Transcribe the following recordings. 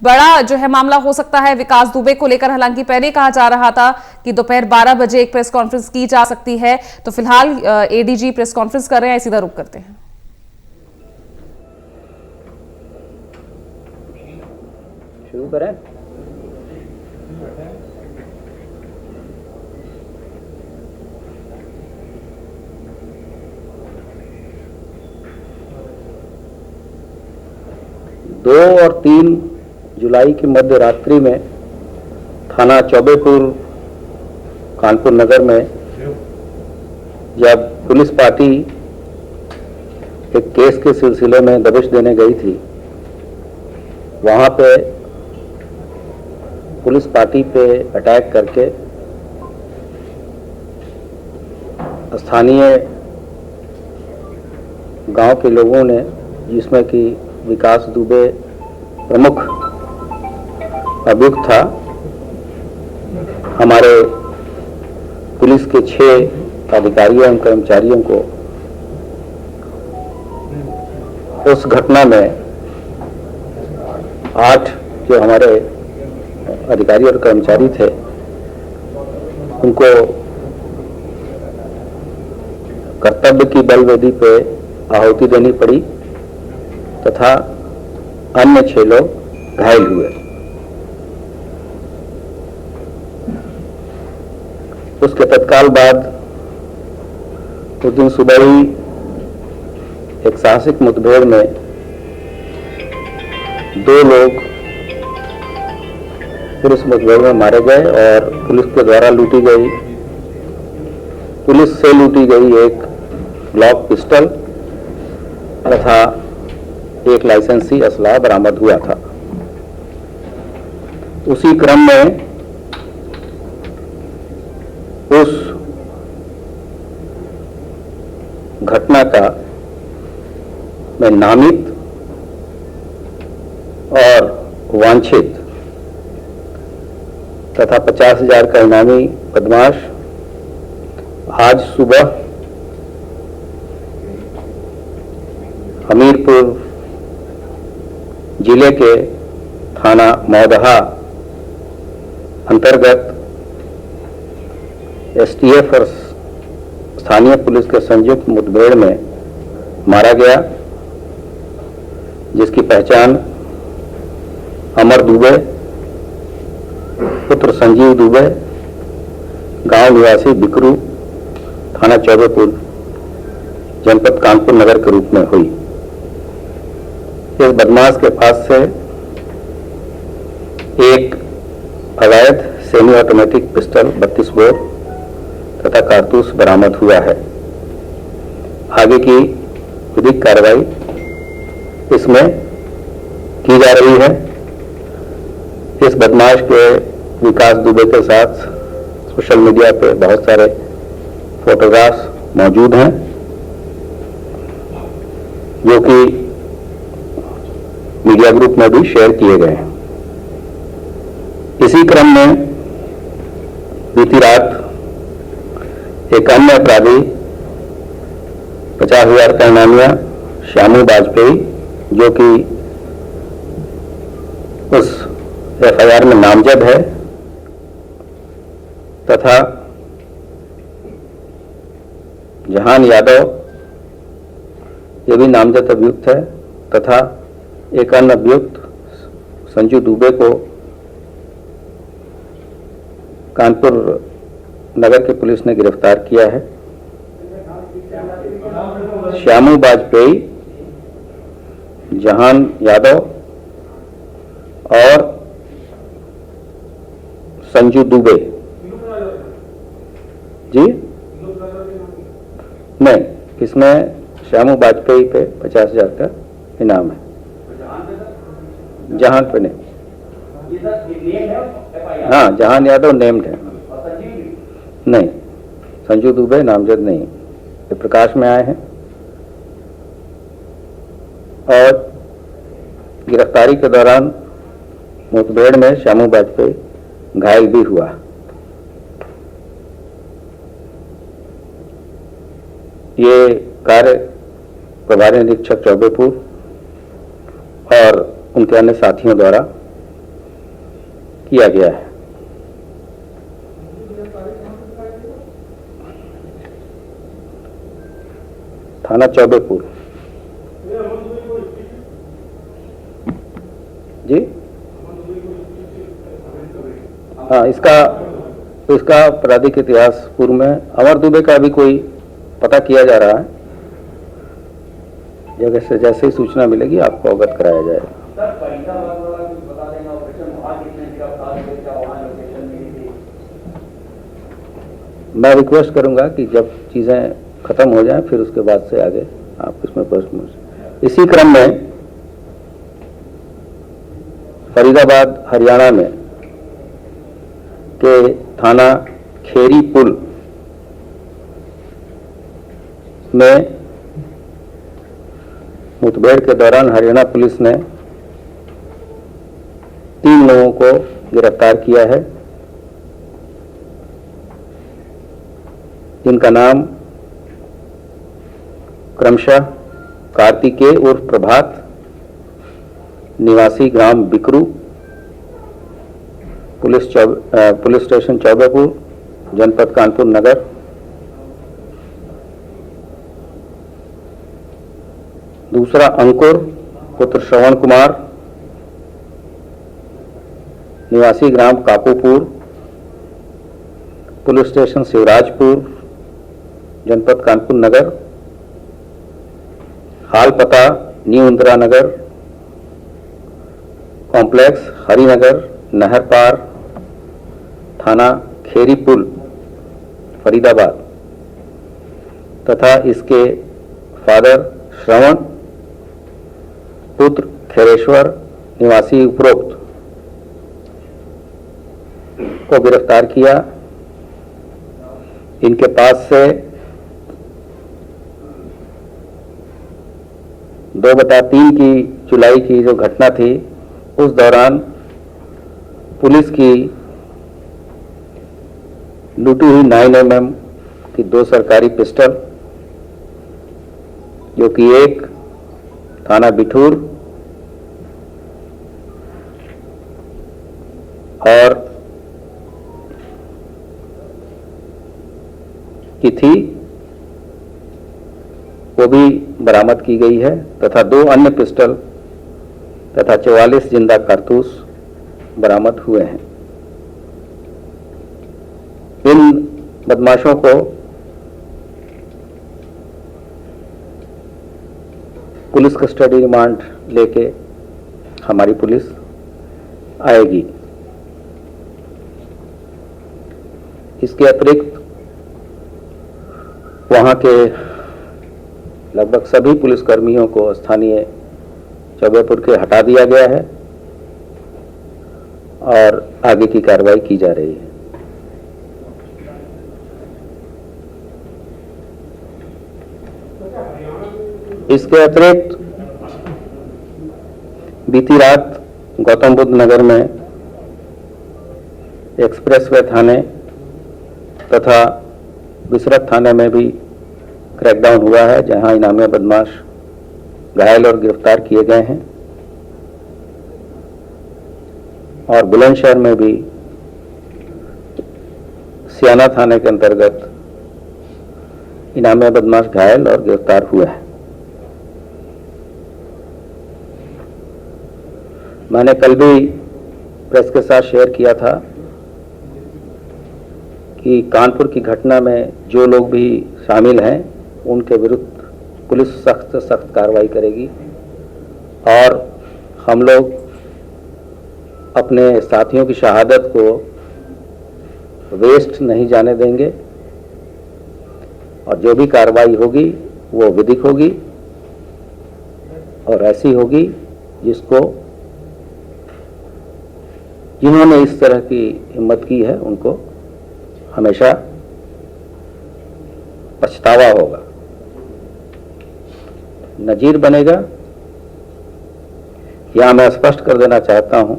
बड़ा जो है मामला हो सकता है विकास दुबे को लेकर। हालांकि पहले कहा जा रहा था कि दोपहर 12 बजे एक प्रेस कॉन्फ्रेंस की जा सकती है। तो फिलहाल एडीजी प्रेस कॉन्फ्रेंस कर रहे हैं, सीधा रुक करते हैं। शुरू करें। दो और 3 जुलाई की मध्य रात्रि में थाना चौबेपुर कानपुर नगर में जब पुलिस पार्टी एक केस के सिलसिले में दबिश देने गई थी, वहां पे पुलिस पार्टी पे अटैक करके स्थानीय गांव के लोगों ने, जिसमें कि विकास दुबे प्रमुख अभियुक्त था, हमारे पुलिस के 6 अधिकारियों एवं कर्मचारियों को उस घटना में 8 जो हमारे अधिकारी और कर्मचारी थे, उनको कर्तव्य की बलवेदी पे आहुति देनी पड़ी तथा अन्य 6 लोग घायल हुए। उसके तत्काल बाद उस दिन सुबह ही एक साहसिक मुठभेड़ में 2 लोग पुलिस मुठभेड़ में मारे गए और पुलिस के द्वारा लूटी गई, पुलिस से लूटी गई एक ग्लॉक पिस्टल तथा एक लाइसेंसी असला बरामद हुआ था। उसी क्रम में उस घटना का में नामित और वांछित तथा 50,000 का इनामी बदमाश आज सुबह हमीरपुर जिले के थाना मौदहा अंतर्गत एसटीएफ और स्थानीय पुलिस के संयुक्त मुठभेड़ में मारा गया, जिसकी पहचान अमर दुबे पुत्र संजीव दुबे, गांव निवासी बिकरू, थाना चौबेपुर, जनपद कानपुर नगर के रूप में हुई। इस बदमाश के पास से एक अवैध सेमी ऑटोमेटिक पिस्टल 32 बोर तथा कारतूस बरामद हुआ है। आगे की विधिक कार्रवाई इसमें की जा रही है। इस बदमाश के विकास दुबे के साथ सोशल मीडिया पे बहुत सारे फोटोग्राफ्स मौजूद हैं, जो कि मीडिया ग्रुप में भी शेयर किए गए हैं। इसी क्रम में बीती रात एक अन्य अपराधी 50,000 का इनामिया श्यामू वाजपेयी, जो कि उस एफआईआर में नामजद है, तथा जहान यादव, ये भी नामजद अभियुक्त है, तथा एक अन्य अभियुक्त संजू दुबे को कानपुर नगर की पुलिस ने गिरफ्तार किया है। श्यामू वाजपेयी, जहान यादव और संजू दुबे जी नहीं, इसमें श्यामू वाजपेयी पे 50,000 का इनाम है, जहान पे नहीं। हाँ, जहान यादव नेम्ड है, नहीं संजू दुबे नामजद नहीं, ये प्रकाश में आए हैं। और गिरफ्तारी के दौरान मुठभेड़ में श्यामू वाजपेयी घायल भी हुआ। ये कार्य प्रभारी निरीक्षक चौबेपुर और उनके अन्य साथियों द्वारा किया गया है। थाना चौबेपुर। जी हाँ, इसका आपराधिक इतिहास पूर्व में अमर दुबे का भी कोई पता किया जा रहा है। जगह से जैसे ही सूचना मिलेगी आपको अवगत कराया जाएगा। मैं रिक्वेस्ट करूंगा कि जब चीजें खत्म हो जाएं फिर उसके बाद से आगे आप इसमें प्रश्न। इसी क्रम में फरीदाबाद हरियाणा में के थाना खेरी पुल में मुठभेड़ के दौरान हरियाणा पुलिस ने 3 लोगों को गिरफ्तार किया है, जिनका नाम क्रमशः कार्तिकेय उर्फ प्रभात, निवासी ग्राम बिकरू, पुलिस स्टेशन चौबेपुर, जनपद कानपुर नगर। दूसरा अंकुर पुत्र श्रवण कुमार, निवासी ग्राम काकूपुर, पुलिस स्टेशन शिवराजपुर, जनपद कानपुर नगर। हाल पता न्यू इंदिरा नगर कॉम्प्लेक्स, हरिनगर, नहर पार, थाना खेरी पुल, फरीदाबाद। तथा इसके फादर श्रवण पुत्र खैरेश्वर, निवासी उपरोक्त को गिरफ्तार किया। इनके पास से 2/3 की जुलाई की जो घटना थी उस दौरान पुलिस की लूटी हुई 9mm की 2 सरकारी पिस्टल, जो कि एक थाना बिठूर और की थी, वो भी बरामद की गई है। तथा 2 अन्य पिस्टल तथा 44 जिंदा कारतूस बरामद हुए हैं। इन बदमाशों को पुलिस कस्टडी रिमांड लेके हमारी पुलिस आएगी। इसके अतिरिक्त वहां के लगभग सभी पुलिसकर्मियों को स्थानीय चौबेपुर के हटा दिया गया है और आगे की कार्रवाई की जा रही है। इसके अतिरिक्त बीती रात गौतम बुद्ध नगर में एक्सप्रेसवे थाने तथा बिसरत थाने में भी क्रैकडाउन हुआ है, जहां इनामी बदमाश घायल और गिरफ्तार किए गए हैं। और बुलंदशहर में भी सियाना थाने के अंतर्गत इनामी बदमाश घायल और गिरफ्तार हुए हैं। मैंने कल भी प्रेस के साथ शेयर किया था कि कानपुर की घटना में जो लोग भी शामिल हैं उनके विरुद्ध पुलिस सख्त से सख्त कार्रवाई करेगी और हम लोग अपने साथियों की शहादत को वेस्ट नहीं जाने देंगे और जो भी कार्रवाई होगी वो विधिक होगी और ऐसी होगी जिन्होंने इस तरह की हिम्मत की है उनको हमेशा पछतावा होगा, नजीर बनेगा। यहां मैं स्पष्ट कर देना चाहता हूं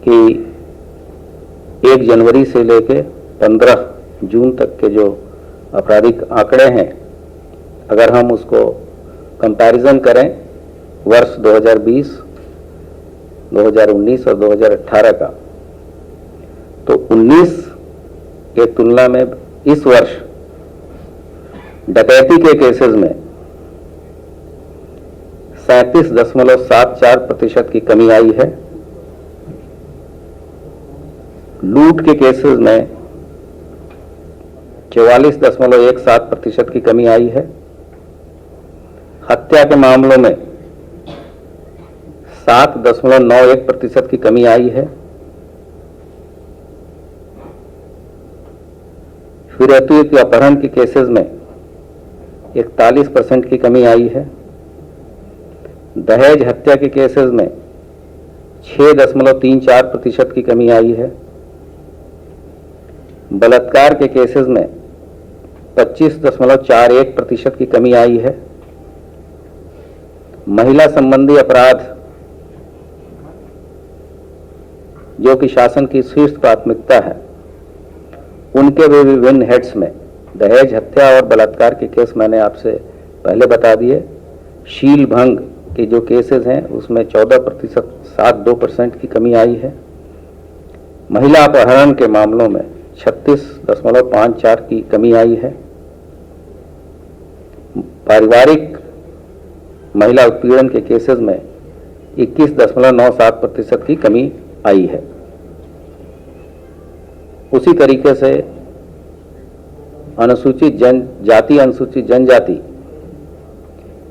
कि 1 जनवरी से लेकर 15 जून तक के जो आपराधिक आंकड़े हैं, अगर हम उसको कंपैरिजन करें वर्ष 2020 2019 और 2018 का, तो 19 के तुलना में इस वर्ष डकैती के केसेस में 37.74% की कमी आई है। लूट के केसेस में 44.17% की कमी आई है। हत्या के मामलों में 7.91% की कमी आई है। फिरौती अपहरण के केसेस में 41% की कमी आई है। दहेज हत्या के केसेस में 6.34% की कमी आई है। बलात्कार के केसेस में 25.41% की कमी आई है। महिला संबंधी अपराध, जो कि शासन की शीर्ष प्राथमिकता है, उनके भी विभिन्न हेड्स में दहेज हत्या और बलात्कार के केस मैंने आपसे पहले बता दिए। शील भंग के जो केसेस हैं उसमें 14.72% की कमी आई है। महिला अपहरण के मामलों में 36.54 की कमी आई है। पारिवारिक महिला उत्पीड़न के केसेस में 21.97% की कमी आई है। उसी तरीके से अनुसूचित जनजाति, अनुसूचित जनजाति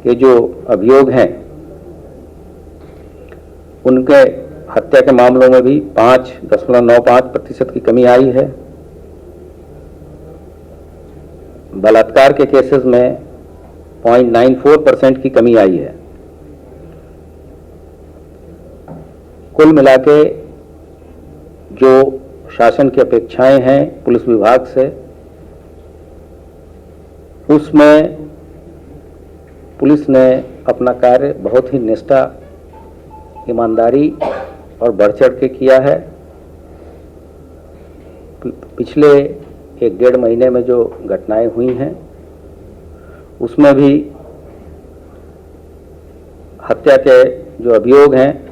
के जो अभियोग हैं, उनके हत्या के मामलों में भी 5.95% की कमी आई है। बलात्कार के केसेस में 0.94% की कमी आई है। कुल मिला के जो शासन की अपेक्षाएं हैं पुलिस विभाग से, उसमें पुलिस ने अपना कार्य बहुत ही निष्ठा, ईमानदारी और बढ़ चढ़ के किया है। पिछले 1-1.5 महीने में जो घटनाएं हुई हैं उसमें भी हत्या के जो अभियोग हैं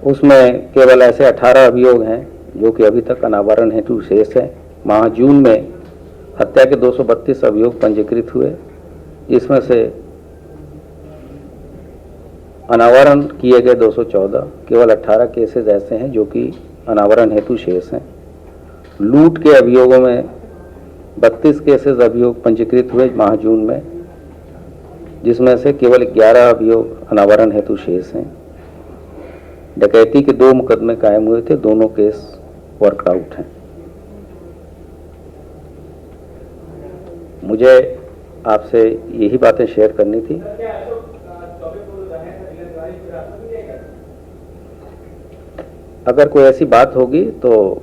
उसमें केवल ऐसे 18 अभियोग हैं जो कि अभी तक अनावरण हेतु शेष है। माह जून में हत्या के 232 अभियोग पंजीकृत हुए, जिसमें से अनावरण किए गए 214, केवल 18 केसेस ऐसे हैं जो कि अनावरण हेतु शेष हैं। लूट के अभियोगों में 32 केसेस अभियोग पंजीकृत हुए माह जून में, जिसमें से केवल 11 अभियोग अनावरण हेतु शेष हैं। डकैती के 2 मुकदमे कायम हुए थे, दोनों केस वर्कआउट हैं। मुझे आपसे यही बातें शेयर करनी थी। अगर कोई ऐसी बात होगी तो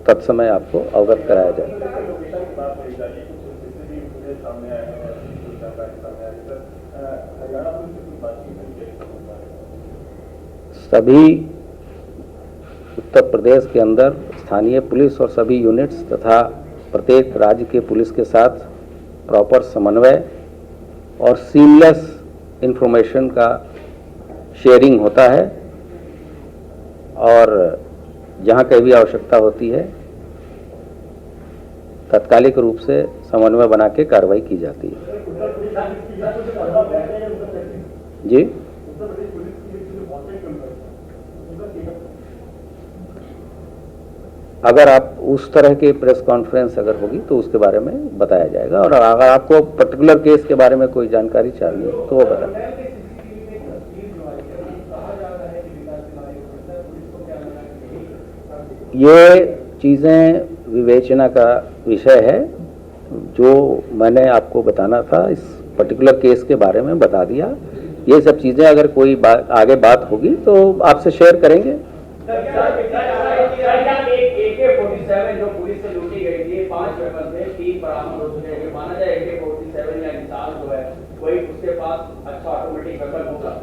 तत्समय आपको अवगत कराया जाएगा। सभी उत्तर प्रदेश के अंदर स्थानीय पुलिस और सभी यूनिट्स तथा प्रत्येक राज्य के पुलिस के साथ प्रॉपर समन्वय और सीमलेस इंफॉर्मेशन का शेयरिंग होता है, और जहाँ कहीं भी आवश्यकता होती है तात्कालिक रूप से समन्वय बना के कार्रवाई की जाती है। जी, अगर आप उस तरह की प्रेस कॉन्फ्रेंस अगर होगी तो उसके बारे में बताया जाएगा, और अगर आपको पर्टिकुलर केस के बारे में कोई जानकारी चाहिए तो वो बताएं। ये चीज़ें विवेचना का विषय है। जो मैंने आपको बताना था इस पर्टिकुलर केस के बारे में बता दिया। ये सब चीज़ें अगर कोई आगे बात होगी तो आपसे शेयर करेंगे। AK-47 जो पुलिस से लूटी गई थी, 5 वेपन थे, 3 बरामद हो चुके हैं। माना जाए AK-47 या इंसान जो है वही उसके पास अच्छा ऑटोमेटिक वेपन होगा।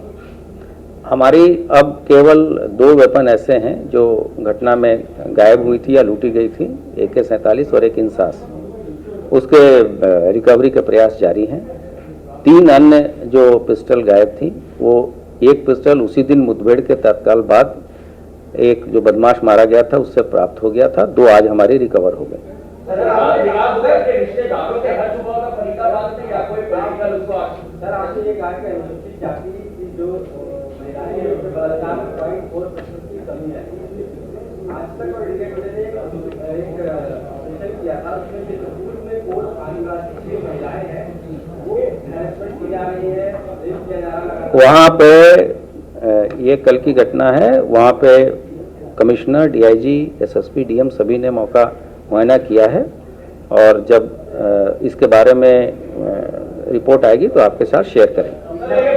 हमारी अब केवल 2 वेपन ऐसे हैं जो घटना में गायब हुई थी या लूटी गई थी, AK-47 और एक इंसास। उसके रिकवरी के प्रयास जारी हैं। 3 अन्य जो पिस्टल गायब थी वो एक पिस्टल उसी दिन मुठभेड़ के तत्काल बाद एक जो बदमाश मारा गया था उससे प्राप्त हो गया था। 2 आज हमारे रिकवर हो गए। सर आपने ये कहा कि अनुसूचित जाति की जो महिलाएं हैं उनके बलात्कार में 0.4% की कमी है। आज तक और इंडिया ने एक ऑपरेशन किया था, उसमें चित्रकूट में 4 आदिवासी महिलाएं हैं वो हैरेसमेंट की जा रही है, रेप किया जा रहा है। वहाँ पे ये कल की घटना है। वहाँ पे कमिश्नर, डीआईजी, एसएसपी, डीएम सभी ने मौका मुआयना किया है और जब इसके बारे में रिपोर्ट आएगी तो आपके साथ शेयर करेंगे।